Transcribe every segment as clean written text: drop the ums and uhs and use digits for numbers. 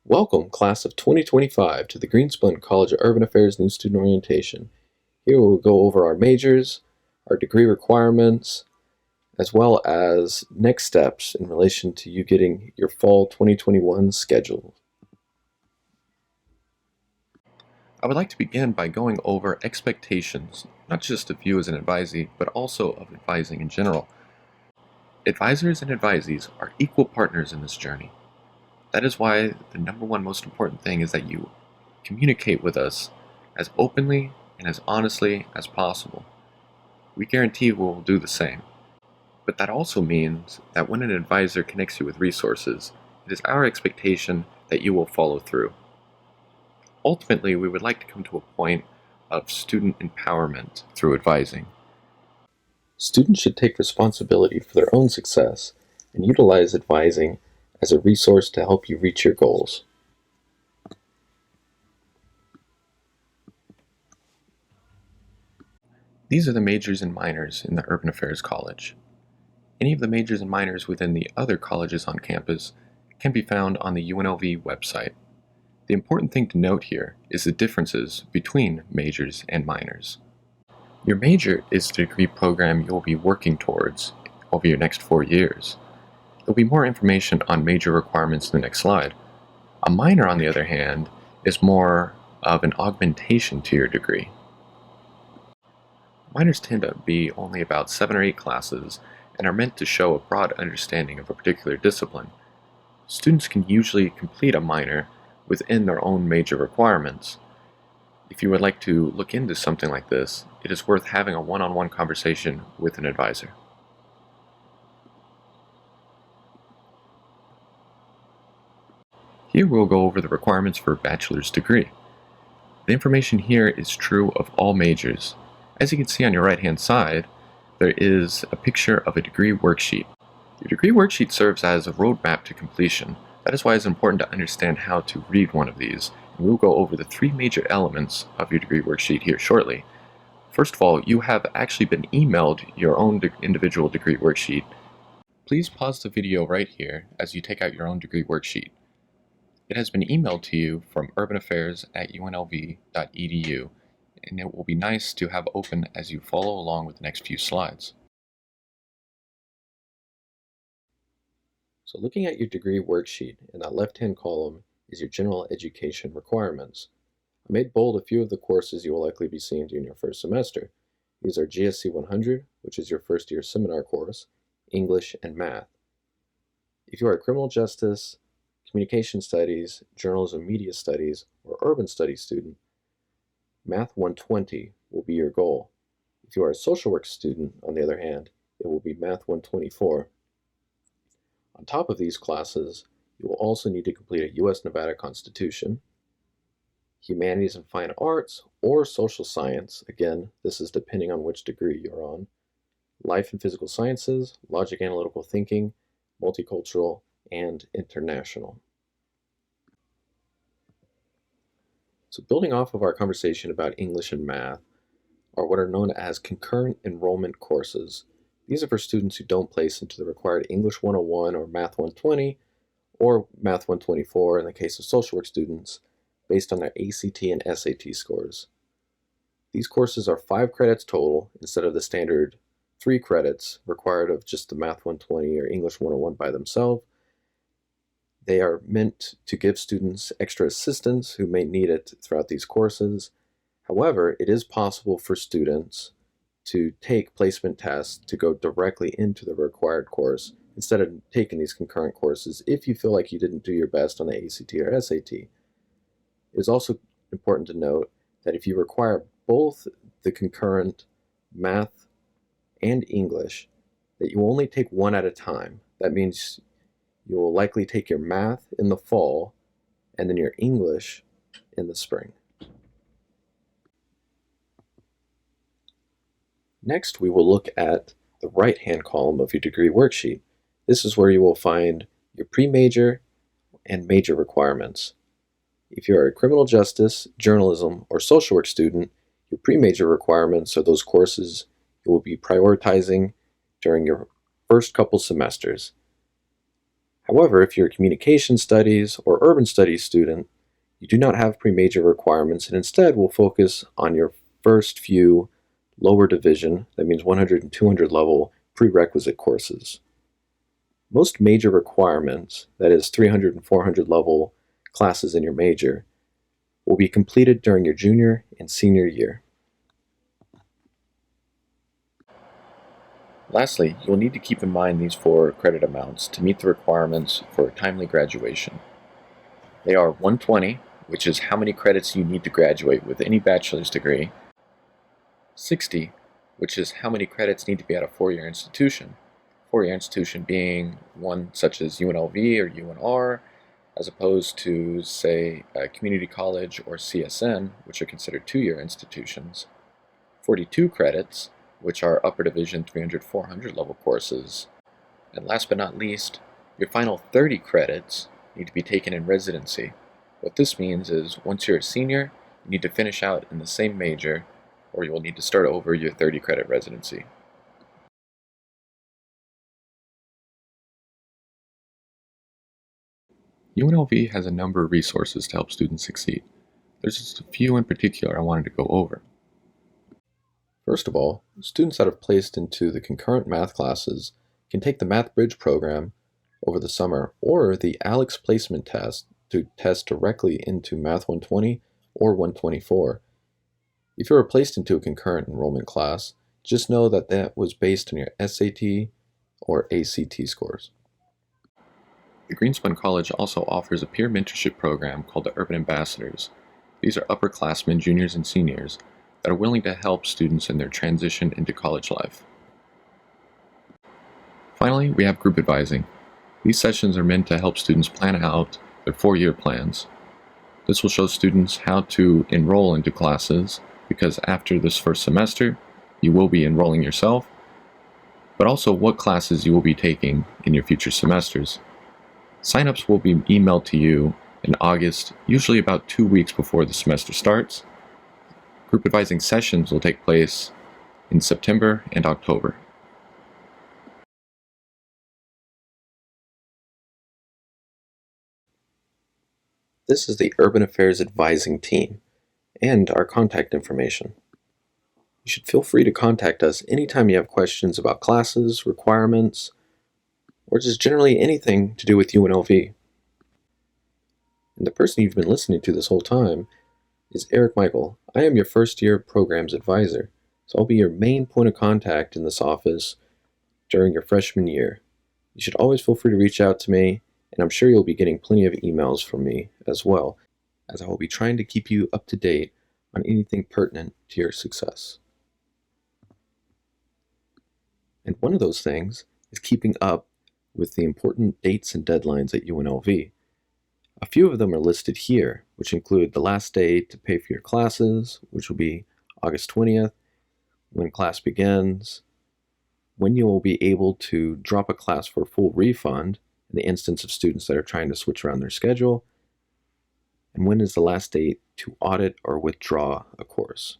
Welcome, class of 2025, to the Greenspun College of Urban Affairs New Student Orientation. Here we'll go over our majors, our degree requirements, as well as next steps in relation to you getting your fall 2021 schedule. I would like to begin by going over expectations, not just of you as an advisee, but also of advising in general. Advisors and advisees are equal partners in this journey. That is why the number one most important thing is that you communicate with us as openly and as honestly as possible. We guarantee we will do the same. But that also means that when an advisor connects you with resources, it is our expectation that you will follow through. Ultimately, we would like to come to a point of student empowerment through advising. Students should take responsibility for their own success and utilize advising as a resource to help you reach your goals. These are the majors and minors in the Urban Affairs College. Any of the majors and minors within the other colleges on campus can be found on the UNLV website. The important thing to note here is the differences between majors and minors. Your major is the degree program you'll be working towards over your next 4 years. There'll be more information on major requirements in the next slide. A minor, on the other hand, is more of an augmentation to your degree. Minors tend to be only about 7 or 8 classes and are meant to show a broad understanding of a particular discipline. Students can usually complete a minor within their own major requirements. If you would like to look into something like this, it is worth having a one-on-one conversation with an advisor. Here we'll go over the requirements for a bachelor's degree. The information here is true of all majors. As you can see on your right-hand side, there is a picture of a degree worksheet. Your degree worksheet serves as a roadmap to completion. That is why it's important to understand how to read one of these, and we'll go over the 3 major elements of your degree worksheet here shortly. First of all, you have actually been emailed your own individual degree worksheet. Please pause the video right here as you take out your own degree worksheet. It has been emailed to you from urbanaffairs@unlv.edu, and it will be nice to have open as you follow along with the next few slides. So looking at your degree worksheet, in that left-hand column is your general education requirements. I made bold a few of the courses you will likely be seeing during your first semester. These are GSC 100, which is your first year seminar course, English, and math. If you are a criminal justice, communication studies, journalism, media studies, or urban studies student, Math 120 will be your goal. If you are a social work student, on the other hand, it will be Math 124. On top of these classes, you will also need to complete a U.S. Nevada Constitution, Humanities and Fine Arts, or Social Science. Again, this is depending on which degree you're on. Life and Physical Sciences, Logic Analytical Thinking, Multicultural, and International. So building off of our conversation about English and math are what are known as concurrent enrollment courses. These are for students who don't place into the required English 101 or Math 120 or Math 124 in the case of social work students based on their ACT and SAT scores. These courses are 5 credits total instead of the standard 3 credits required of just the Math 120 or English 101 by themselves. They are meant to give students extra assistance who may need it throughout these courses. However, it is possible for students to take placement tests to go directly into the required course instead of taking these concurrent courses if you feel like you didn't do your best on the ACT or SAT. It is also important to note that if you require both the concurrent math and English, that you only take one at a time. That means you will likely take your math in the fall and then your English in the spring. Next, we will look at the right-hand column of your degree worksheet. This is where you will find your pre-major and major requirements. If you are a criminal justice, journalism, or social work student, your pre-major requirements are those courses you will be prioritizing during your first couple semesters. However, if you're a communication studies or urban studies student, you do not have pre-major requirements and instead will focus on your first few lower division, that means 100 and 200 level prerequisite courses. Most major requirements, that is 300 and 400 level classes in your major, will be completed during your junior and senior year. Lastly, you'll need to keep in mind these 4 credit amounts to meet the requirements for timely graduation. They are 120, which is how many credits you need to graduate with any bachelor's degree, 60, which is how many credits need to be at a 4-year institution, 4-year institution being one such as UNLV or UNR, as opposed to, say, a community college or CSN, which are considered 2-year institutions, 42 credits, which are upper division 300-400 level courses, and last but not least, your final 30 credits need to be taken in residency. What this means is once you're a senior, you need to finish out in the same major, or you will need to start over your 30 credit residency. UNLV has a number of resources to help students succeed. There's just a few in particular I wanted to go over. First of all, students that have placed into the concurrent math classes can take the Math Bridge program over the summer or the ALEX placement test to test directly into Math 120 or 124. If you were placed into a concurrent enrollment class, just know that that was based on your SAT or ACT scores. The Greenspun College also offers a peer mentorship program called the Urban Ambassadors. These are upperclassmen, juniors, and seniors that are willing to help students in their transition into college life. Finally, we have group advising. These sessions are meant to help students plan out their 4-year plans. This will show students how to enroll into classes because after this first semester, you will be enrolling yourself, but also what classes you will be taking in your future semesters. Signups will be emailed to you in August, usually about 2 weeks before the semester starts. Group advising sessions will take place in September and October. This is the Urban Affairs Advising team and our contact information. You should feel free to contact us anytime you have questions about classes, requirements, or just generally anything to do with UNLV. And the person you've been listening to this whole time is Eric Michael. I am your first year programs advisor, so I'll be your main point of contact in this office during your freshman year. You should always feel free to reach out to me, and I'm sure you'll be getting plenty of emails from me as well, as I will be trying to keep you up to date on anything pertinent to your success. And one of those things is keeping up with the important dates and deadlines at UNLV. A few of them are listed here, which include the last day to pay for your classes, which will be August 20th, when class begins, when you will be able to drop a class for a full refund in the instance of students that are trying to switch around their schedule, and when is the last date to audit or withdraw a course.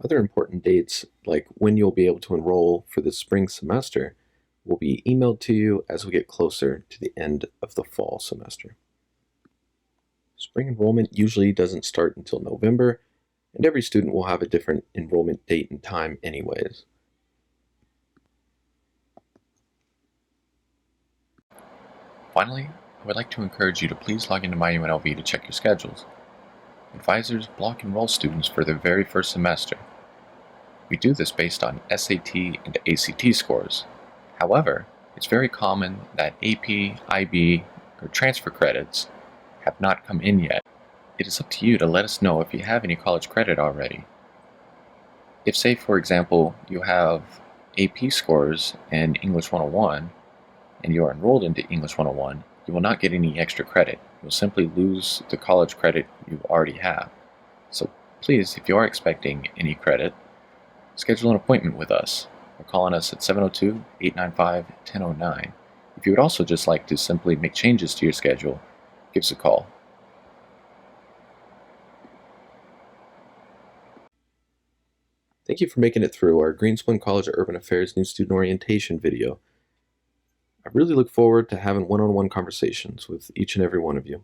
Other important dates, like when you'll be able to enroll for the spring semester, will be emailed to you as we get closer to the end of the fall semester. Spring enrollment usually doesn't start until November, and every student will have a different enrollment date and time anyways. Finally, I would like to encourage you to please log into MyUNLV to check your schedules. Advisors block enroll students for their very first semester. We do this based on SAT and ACT scores. However, it's very common that AP, IB, or transfer credits have not come in yet. It is up to you to let us know if you have any college credit already. If, say, for example, you have AP scores in English 101 and you are enrolled into English 101, you will not get any extra credit. You'll simply lose the college credit you already have. So please, if you are expecting any credit, schedule an appointment with us or call on us at 702-895-1009. If you would also just like to simply make changes to your schedule, give us a call. Thank you for making it through our Greenspun College Urban Affairs New Student Orientation video. I really look forward to having one on one conversations with each and every one of you.